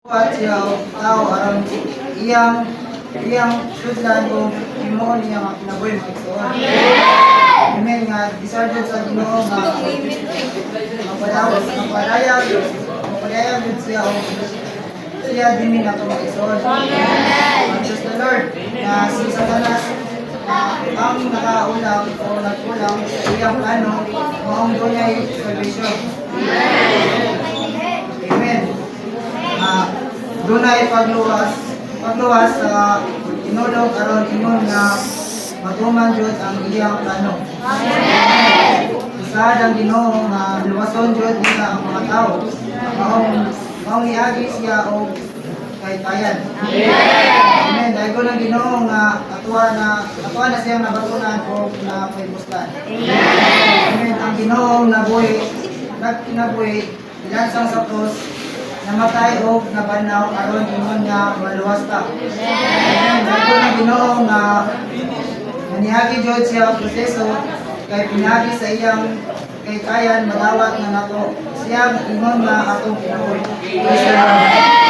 At siya tao aron iyang sudlan o himuon niya nga kinabuhi mga igsoon. Amen nga disarjud sa Ginoo nga mapadayag gud siya o siya dinhi nato mga igsoon. Praise the Lord na si Satanas ang nakaulang o nagkulang sa iyang plano maong dunay salvation. Amen. Dunay pagluwas sa tinulog aron ingon nga matuman jud ang iyang plano. Usahay ang Ginoo nga luwason jud nila ang mga tao. Maong niagi siya og kaytayan. Amen. Dahil ko ng Ginoo nga atuwa na siyang nabatunan o napaymustan. Amen. Ang Ginoo nagkinabuhi ilansang sa krus namatay o nabanaw aron ingon nga maluwas ta. Amen. Dahil ko ng Ginoo nga nanihagi jud siya ang proseso kay pinagi sa iyang kaytayan madawat na nato siya ingon nga atong kinabuhi. Praise the Lord.